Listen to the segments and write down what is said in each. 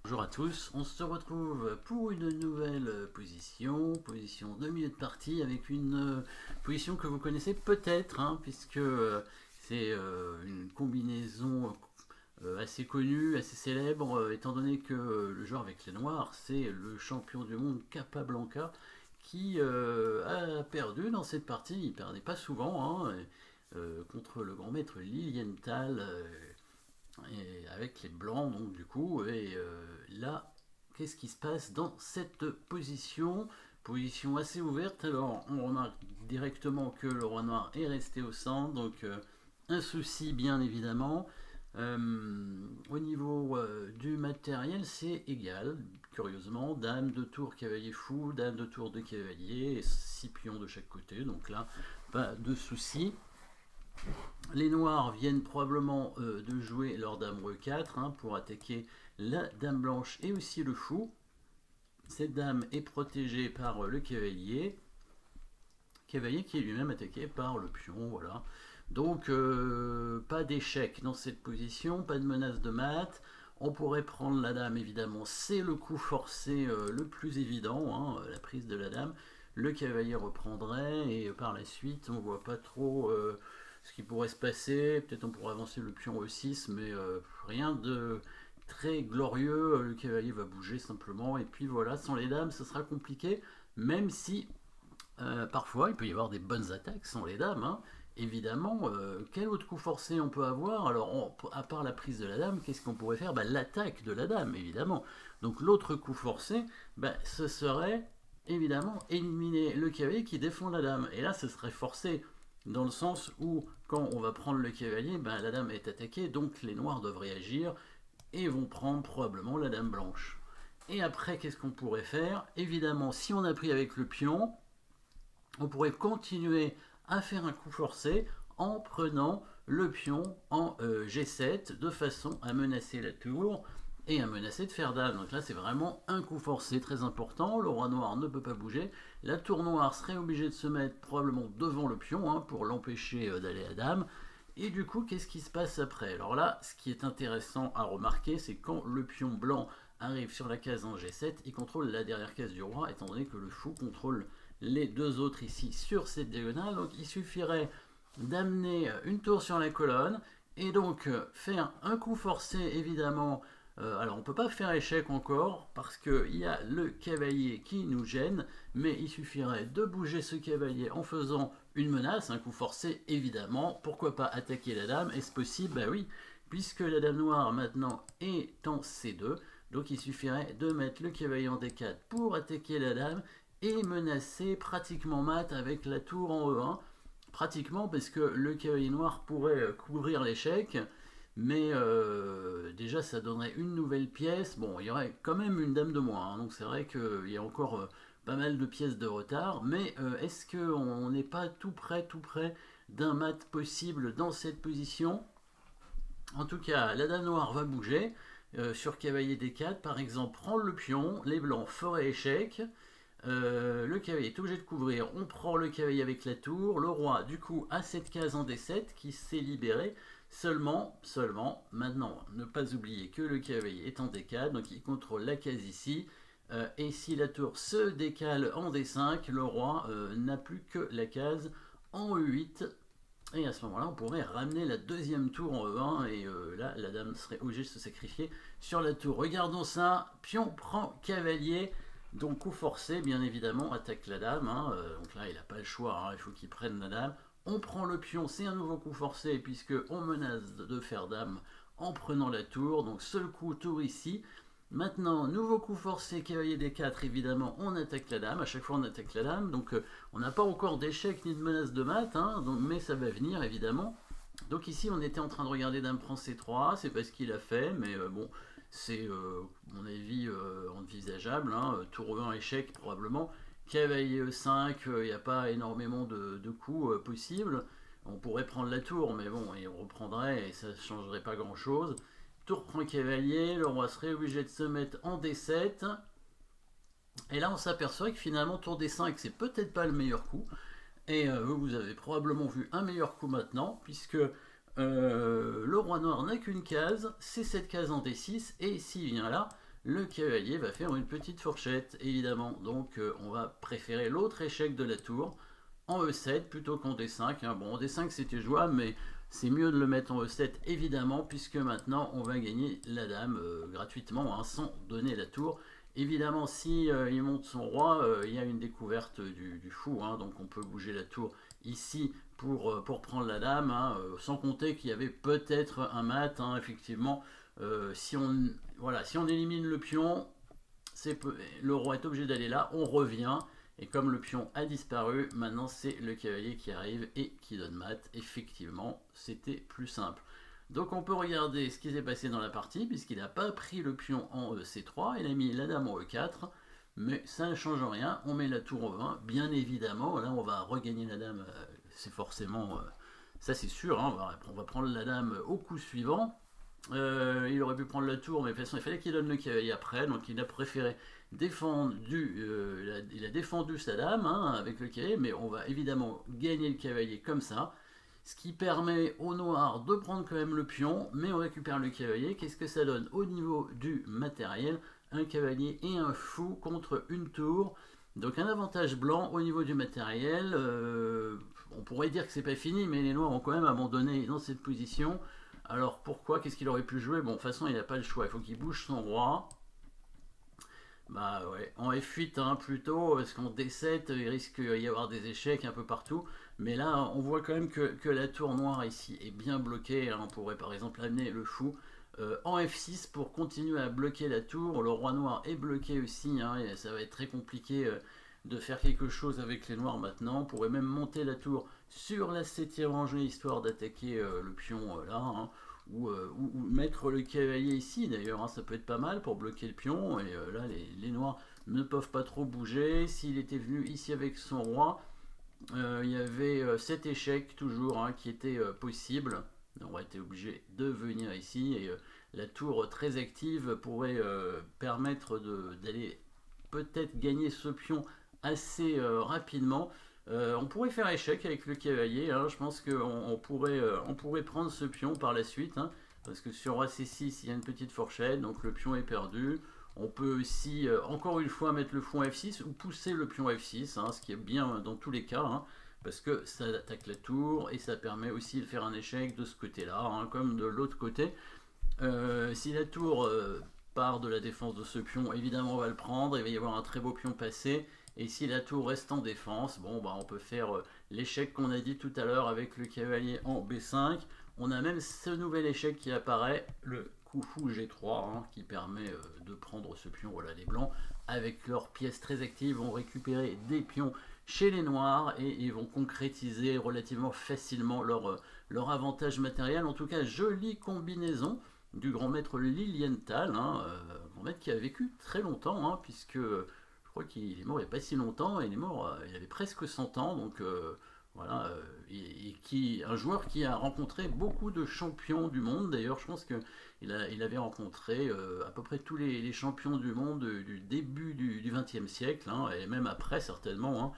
Bonjour à tous, on se retrouve pour une nouvelle position de milieu de partie avec une position que vous connaissez peut-être, hein, puisque c'est une combinaison assez connue, assez célèbre, étant donné que le joueur avec les noirs, c'est le champion du monde Capablanca qui a perdu dans cette partie. Il perdait pas souvent, hein, contre le grand maître Lilienthal. Et avec les blancs donc du coup là qu'est-ce qui se passe dans cette position assez ouverte. Alors on remarque directement que le roi noir est resté au centre, donc un souci bien évidemment. Au niveau du matériel, c'est égal, curieusement, dame de tour cavalier fou, dame de tour de cavalier, et 6 pions de chaque côté, donc là pas de souci. Les noirs viennent probablement de jouer leur dame e4, hein, pour attaquer la dame blanche et aussi le fou. Cette dame est protégée par le cavalier qui est lui-même attaqué par le pion. Voilà. Donc pas d'échec dans cette position, pas de menace de mat. On pourrait prendre la dame, évidemment, c'est le coup forcé le plus évident, hein, la prise de la dame. Le cavalier reprendrait et par la suite on voit pas trop ce qui pourrait se passer. Peut-être on pourrait avancer le pion E6, mais rien de très glorieux. Le cavalier va bouger simplement, et puis voilà, sans les dames, ce sera compliqué, même si parfois il peut y avoir des bonnes attaques sans les dames, hein. Évidemment, quel autre coup forcé on peut avoir? Alors, à part la prise de la dame, qu'est-ce qu'on pourrait faire? L'attaque de la dame, évidemment. Donc l'autre coup forcé, ce serait évidemment éliminer le cavalier qui défend la dame. Et là, ce serait forcé dans le sens où, quand on va prendre le cavalier, la dame est attaquée, donc les noirs doivent réagir et vont prendre probablement la dame blanche. Et après, qu'est-ce qu'on pourrait faire? Évidemment, si on a pris avec le pion, on pourrait continuer à faire un coup forcé en prenant le pion en G7 de façon à menacer la tour et à menacer de faire dame. Donc là, c'est vraiment un coup forcé très important. Le roi noir ne peut pas bouger. La tour noire serait obligée de se mettre probablement devant le pion, hein, pour l'empêcher d'aller à dame. Et du coup, qu'est-ce qui se passe après? Alors là, ce qui est intéressant à remarquer, c'est quand le pion blanc arrive sur la case en G7, il contrôle la dernière case du roi, étant donné que le fou contrôle les deux autres ici sur cette diagonale. Donc il suffirait d'amener une tour sur la colonne et donc faire un coup forcé, évidemment. Alors on ne peut pas faire échec encore parce qu'il y a le cavalier qui nous gêne, mais il suffirait de bouger ce cavalier en faisant une menace, un coup forcé évidemment. Pourquoi pas attaquer la dame? Est-ce possible? Bah oui, puisque la dame noire maintenant est en C2, donc il suffirait de mettre le cavalier en D4 pour attaquer la dame et menacer pratiquement mat avec la tour en E1. Pratiquement, parce que le cavalier noir pourrait couvrir l'échec, mais déjà ça donnerait une nouvelle pièce. Bon, il y aurait quand même une dame de moins, hein, donc c'est vrai qu'il y a encore pas mal de pièces de retard, mais est-ce qu'on n'est pas tout près d'un mat possible dans cette position? En tout cas, la dame noire va bouger sur cavalier D4, par exemple, prendre le pion, les blancs feraient échec. Le cavalier est obligé de couvrir, on prend le cavalier avec la tour, le roi du coup a cette case en D7 qui s'est libérée. Seulement, maintenant, ne pas oublier que le cavalier est en D4, donc il contrôle la case ici, et si la tour se décale en D5, le roi n'a plus que la case en E8, et à ce moment-là on pourrait ramener la deuxième tour en E1, et là la dame serait obligée de se sacrifier sur la tour. Regardons ça, pion prend cavalier. Donc coup forcé, bien évidemment, attaque la dame, hein. Donc là il n'a pas le choix, hein, il faut qu'il prenne la dame. On prend le pion, c'est un nouveau coup forcé puisque on menace de faire dame en prenant la tour. Donc seul coup, tour ici. Maintenant, nouveau coup forcé, cavalier D4, évidemment, on attaque la dame. À chaque fois on attaque la dame, donc on n'a pas encore d'échec ni de menace de mat, hein, donc, mais ça va venir évidemment. Donc ici on était en train de regarder dame prend C3, c'est pas ce qu'il a fait, mais bon, c'est à mon avis envisageable, hein. Tour E1 échec probablement, cavalier E5, il n'y a pas énormément de coups possibles. On pourrait prendre la tour, mais bon, et on reprendrait et ça ne changerait pas grand chose. Tour prend cavalier, le roi serait obligé de se mettre en D7. Et là on s'aperçoit que finalement tour D5 c'est peut-être pas le meilleur coup. Et vous avez probablement vu un meilleur coup maintenant, puisque le roi noir n'a qu'une case, c'est cette case en D6, et s'il vient là, le cavalier va faire une petite fourchette, évidemment. Donc on va préférer l'autre échec de la tour en E7 plutôt qu'en D5. Hein. Bon, en D5 c'était jouable, mais c'est mieux de le mettre en E7 évidemment, puisque maintenant on va gagner la dame gratuitement, hein, sans donner la tour. Évidemment, si il monte son roi, il y a une découverte du fou, hein, donc on peut bouger la tour ici pour prendre la dame, hein, sans compter qu'il y avait peut-être un mat, hein, effectivement. Si on élimine le pion, le roi est obligé d'aller là, on revient. Et comme le pion a disparu, maintenant c'est le cavalier qui arrive et qui donne mat. Effectivement, c'était plus simple. Donc on peut regarder ce qui s'est passé dans la partie, puisqu'il n'a pas pris le pion en C3, il a mis la dame en E4, mais ça ne change rien, on met la tour en 20, bien évidemment, là on va regagner la dame, c'est forcément, ça c'est sûr, hein, on va prendre la dame au coup suivant. Il aurait pu prendre la tour, mais de toute façon il fallait qu'il donne le cavalier après, donc il a préféré défendre, il a défendu sa dame, hein, avec le cavalier, mais on va évidemment gagner le cavalier comme ça, ce qui permet au noir de prendre quand même le pion, mais on récupère le cavalier. Qu'est-ce que ça donne au niveau du matériel? Un cavalier et un fou contre une tour, donc un avantage blanc au niveau du matériel. On pourrait dire que c'est pas fini, mais les noirs ont quand même abandonné dans cette position. Alors pourquoi? Qu'est-ce qu'il aurait pu jouer? Bon, de toute façon, il n'a pas le choix. Il faut qu'il bouge son roi. Bah ouais, en F8 hein, plutôt, parce qu'en D7, il risque d'y avoir des échecs un peu partout. Mais là, on voit quand même que la tour noire ici est bien bloquée. Hein. On pourrait par exemple amener le fou en F6 pour continuer à bloquer la tour. Le roi noir est bloqué aussi. Hein, et ça va être très compliqué de faire quelque chose avec les noirs maintenant. On pourrait même monter la tour sur la 7e rangée histoire d'attaquer le pion là, hein, ou mettre le cavalier ici d'ailleurs, hein, ça peut être pas mal pour bloquer le pion. Et là les noirs ne peuvent pas trop bouger. S'il était venu ici avec son roi, il y avait cet échec toujours, hein, qui était possible. On aurait été obligé de venir ici et la tour très active pourrait permettre d'aller peut-être gagner ce pion assez rapidement. On pourrait faire échec avec le cavalier, hein. Je pense qu'on pourrait prendre ce pion par la suite, hein, parce que sur roi C6 il y a une petite fourchette, donc le pion est perdu. On peut aussi encore une fois mettre le fou F6 ou pousser le pion F6, hein, ce qui est bien dans tous les cas, hein, parce que ça attaque la tour et ça permet aussi de faire un échec de ce côté-là, hein, comme de l'autre côté. Si la tour part de la défense de ce pion, évidemment on va le prendre, il va y avoir un très beau pion passé. Et si la tour reste en défense, bon bah on peut faire l'échec qu'on a dit tout à l'heure avec le cavalier en B5. On a même ce nouvel échec qui apparaît, le coup fou G3, hein, qui permet de prendre ce pion. Voilà, les blancs avec leurs pièces très actives vont récupérer des pions chez les noirs et ils vont concrétiser relativement facilement leur avantage matériel. En tout cas, jolie combinaison du grand maître Lilienthal, hein, grand maître qui a vécu très longtemps, hein, puisque je crois qu'il est mort il n'y a pas si longtemps, il est mort, il avait presque 100 ans, donc voilà, un joueur qui a rencontré beaucoup de champions du monde. D'ailleurs, je pense qu'il avait rencontré à peu près tous les champions du monde du début du XXe siècle, hein, et même après certainement. Hein.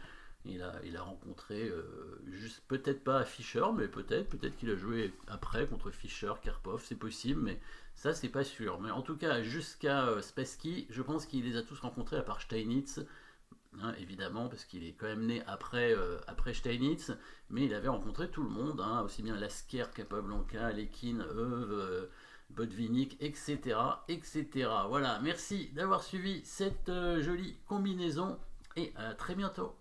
Il a rencontré, juste peut-être pas Fischer, mais peut-être qu'il a joué après contre Fischer, Karpov, c'est possible, mais ça c'est pas sûr. Mais en tout cas, jusqu'à Spassky, je pense qu'il les a tous rencontrés à part Steinitz, hein, évidemment, parce qu'il est quand même né après Steinitz, mais il avait rencontré tout le monde, hein, aussi bien Lasker, Capablanca, Lekin, Botvinnik, etc., etc. Voilà, merci d'avoir suivi cette jolie combinaison et à très bientôt.